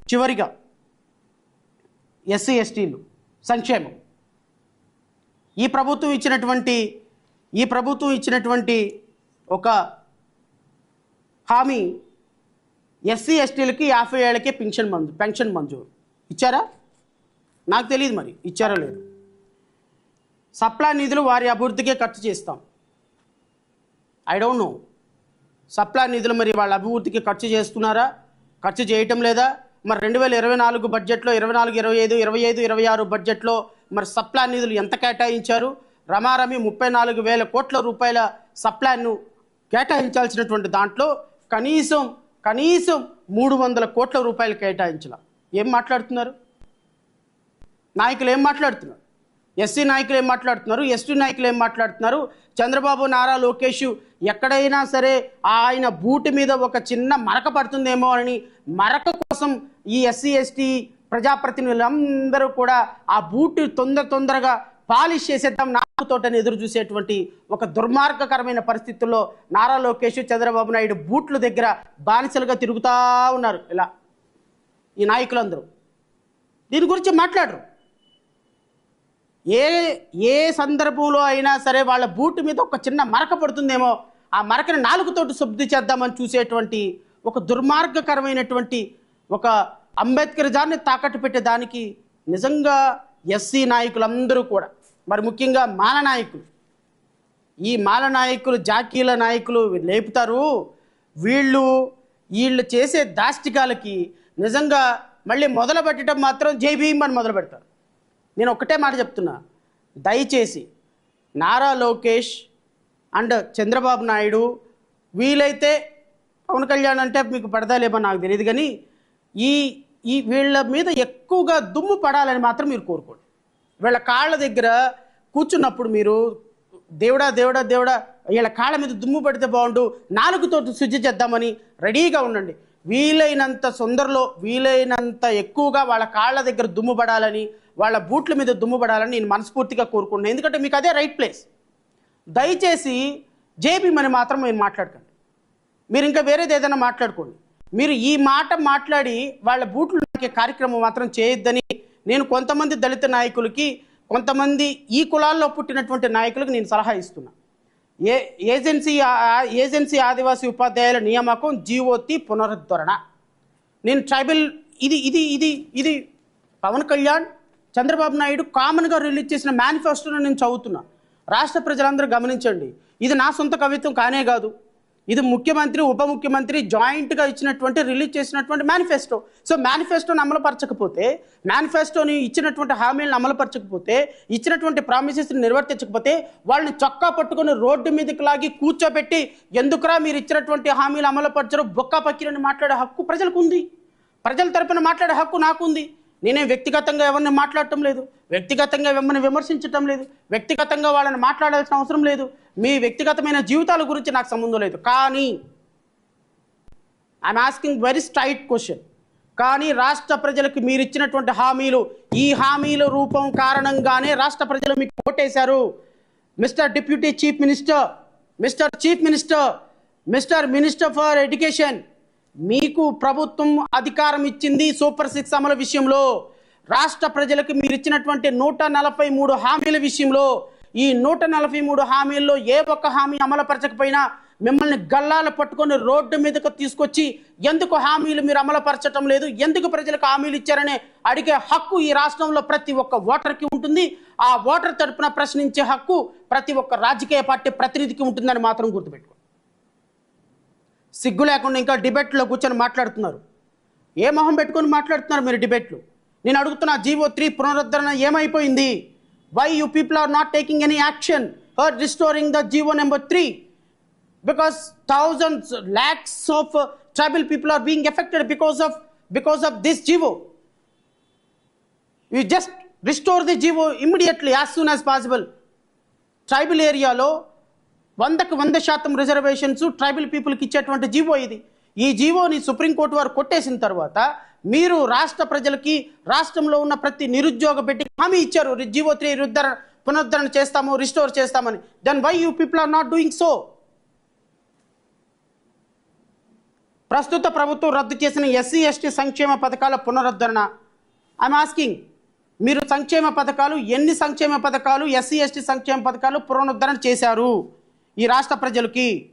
చివరిగా ఎస్సీ ఎస్టీలు సంక్షేమం. ఈ ప్రభుత్వం ఇచ్చినటువంటి ఒక హామీ, ఎస్సీ ఎస్టీలకి 50 ఏళ్ళకే పెన్షన్ మంజూరు ఇచ్చారా? నాకు తెలియదు, మరి ఇచ్చారా లేదు. సప్లా నిధులు వారి అభివృద్ధికే ఖర్చు చేస్తాం. ఐ డోంట్ నో, సప్లా నిధులు మరి వాళ్ళ అభివృద్ధికి ఖర్చు చేస్తున్నారా, ఖర్చు చేయటం లేదా? మరి 2024 బడ్జెట్లో 24, 25, 25, 26 బడ్జెట్లో మరి సప్లా నిధులు ఎంత కేటాయించారు? రమారమి 34,000 కోట్ల రూపాయల సప్లాను కేటాయించాల్సినటువంటి దాంట్లో కనీసం 300 కోట్ల రూపాయలు కేటాయించాల. ఏం మాట్లాడుతున్నారు నాయకులు? ఏం మాట్లాడుతున్నారు? ఎస్సీ నాయకులు ఏం మాట్లాడుతున్నారు? ఎస్టీ నాయకులు ఏం మాట్లాడుతున్నారు? చంద్రబాబు, నారా లోకేష్ ఎక్కడైనా సరే ఆయన బూటి మీద ఒక చిన్న మరక పడుతుందేమో అని మరక కోసం ఈ ఎస్సీ ఎస్టీ ప్రజాప్రతినిధులందరూ కూడా ఆ బూటి తొందరగా పాలిష్ చేసేద్దాం నాకుతోటని ఎదురు చూసేటువంటి ఒక దుర్మార్గకరమైన పరిస్థితుల్లో నారా లోకేష్, చంద్రబాబు నాయుడు బూట్ల దగ్గర బానిసలుగా తిరుగుతూ ఉన్నారు. ఇలా ఈ నాయకులందరూ దీని గురించి మాట్లాడరు. ఏ సందర్భంలో అయినా సరే వాళ్ళ బూటు మీద ఒక చిన్న మరక పడుతుందేమో, ఆ మరకని నాలుగుతోటి శుద్ధి చేద్దామని చూసేటువంటి ఒక దుర్మార్గకరమైనటువంటి ఒక అంబేద్కర్ జాన్ని తాకట్టు పెట్టేదానికి నిజంగా ఎస్సీ నాయకులందరూ కూడా, మరి ముఖ్యంగా మాల నాయకులు, ఈ మాల నాయకులు, జాకీల నాయకులు లేపుతారు. వీళ్ళు చేసే దాష్టికాలకి నిజంగా మళ్ళీ మొదలు పెట్టడం మాత్రం జై భీమ్ అని మొదలు పెడతారు. నేను ఒక్కటే మాట చెప్తున్నా, దయచేసి నారా లోకేష్ అండ్ చంద్రబాబు నాయుడు, వీలైతే పవన్ కళ్యాణ్ అంటే మీకు పడదాలేమో నాకు తెలియదు, కానీ ఈ వీళ్ళ మీద ఎక్కువగా దుమ్ము పడాలని మాత్రం మీరు కోరుకోండి. వీళ్ళ కాళ్ళ దగ్గర కూర్చున్నప్పుడు మీరు దేవుడా దేవుడా దేవుడా వీళ్ళ కాళ్ళ మీద దుమ్ము పడితే బాగుండు, నాలుగుతో శుద్ధి చేద్దామని రెడీగా ఉండండి. వీలైనంత ఎక్కువగా వాళ్ళ కాళ్ళ దగ్గర దుమ్ము పడాలని, వాళ్ళ బూట్ల మీద దుమ్ము పడాలని నేను మనస్ఫూర్తిగా కోరుకుంటున్నాను. ఎందుకంటే మీకు అదే రైట్ ప్లేస్. దయచేసి జేబీ అని మాత్రం మీరు మాట్లాడకండి. మీరు ఇంకా వేరేది ఏదైనా మాట్లాడుకోండి. మీరు ఈ మాట మాట్లాడి వాళ్ళ బూట్లు నాకే కార్యక్రమం మాత్రం చేయొద్దని నేను కొంతమంది దళిత నాయకులకి, కొంతమంది ఈ కులాల్లో పుట్టినటువంటి నాయకులకు నేను సలహా ఇస్తున్నా. ఏజెన్సీ ఆదివాసీ ఉపాధ్యాయుల నియామకం జీవోతి పునరుద్ధరణ. నేను ట్రైబల్ ఇది పవన్ కళ్యాణ్, చంద్రబాబు నాయుడు కామన్గా రిలీజ్ చేసిన మేనిఫెస్టోను నేను చదువుతున్నా. రాష్ట్ర ప్రజలందరూ గమనించండి, ఇది నా సొంత కవిత్వం కానే కాదు, ఇది ముఖ్యమంత్రి, ఉప ముఖ్యమంత్రి జాయింట్గా రిలీజ్ చేసినటువంటి మేనిఫెస్టో. సో మేనిఫెస్టోని అమలుపరచకపోతే, మేనిఫెస్టోని ఇచ్చినటువంటి హామీలను అమలుపరచకపోతే, ఇచ్చినటువంటి ప్రామిసెస్ని నిర్వర్తించకపోతే వాళ్ళని చొక్కా పట్టుకొని రోడ్డు మీదకి లాగి కూర్చోబెట్టి ఎందుకురా మీరు ఇచ్చినటువంటి హామీలు అమలుపరచరు బొక్కా పక్కిరని మాట్లాడే హక్కు ప్రజలకు ఉంది. ప్రజల తరపున మాట్లాడే హక్కు నాకుంది. నేనే వ్యక్తిగతంగా ఎవరిని మాట్లాడటం లేదు, వ్యక్తిగతంగా ఎవరిని విమర్శించటం లేదు, వ్యక్తిగతంగా వాళ్ళని మాట్లాడాల్సిన అవసరం లేదు. మీ వ్యక్తిగతమైన జీవితాల గురించి నాకు సంబంధం లేదు. కానీ I'm asking very straight question. కానీ రాష్ట్ర ప్రజలకు మీరు ఇచ్చినటువంటి హామీలు, ఈ హామీల రూపం కారణంగానే రాష్ట్ర ప్రజలు మీకు ఓటేశారు. Mister deputy chief minister, mister chief minister, mister minister for education, మీకు ప్రభుత్వం అధికారం ఇచ్చింది సూపర్ 6 అమలు విషయంలో. రాష్ట్ర ప్రజలకు మీరు ఇచ్చినటువంటి 143 హామీల విషయంలో, ఈ 143 హామీల్లో ఏ ఒక్క హామీ అమలుపరచకపోయినా మిమ్మల్ని గల్లాలు పట్టుకొని రోడ్డు మీదకు తీసుకొచ్చి ఎందుకు హామీలు మీరు అమలుపరచడం లేదు, ఎందుకు ప్రజలకు హామీలు ఇచ్చారనే అడిగే హక్కు ఈ రాష్ట్రంలో ప్రతి ఒక్క ఓటర్కి ఉంటుంది. ఆ ఓటర్ తరపున ప్రశ్నించే హక్కు ప్రతి ఒక్క రాజకీయ పార్టీ ప్రతినిధికి ఉంటుందని మాత్రం గుర్తుపెట్టుకోండి. సిగ్గు లేకుండా ఇంకా డిబేట్లో కూర్చొని మాట్లాడుతున్నారు. ఏ మొహం పెట్టుకొని మాట్లాడుతున్నారు మీరు డిబేట్లు? నేను అడుగుతున్నా, జీవో 3 పునరుద్ధరణ ఏమైపోయింది? Why you people are not taking any action for restoring the GO number 3? Because thousands, lakhs of tribal people are being affected because of this GO. You just restore the GO immediately as soon as possible. Tribal ఏరియాలో 100% reservations tribal పీపుల్కి ఇచ్చేటువంటి GO ఇది. ఈ జీవోని supreme court వారు కొట్టేసిన తర్వాత మీరు రాష్ట్ర ప్రజలకి, రాష్ట్రంలో ఉన్న ప్రతి నిరుద్యోగ బిడ్డకి హామీ ఇచ్చారు, జీవో 3 పునరుద్ధరణ చేస్తాము, రిస్టోర్ చేస్తామని. Then why you people are not doing so? ప్రస్తుత ప్రభుత్వం రద్దు చేసిన ఎస్సీ ఎస్టీ సంక్షేమ పథకాల పునరుద్ధరణ. ఐఎమ్ ఆస్కింగ్, మీరు సంక్షేమ పథకాలు ఎన్ని సంక్షేమ పథకాలు ఎస్సీ ఎస్టీ సంక్షేమ పథకాలు పునరుద్ధరణ చేశారు ఈ రాష్ట్ర ప్రజలకి?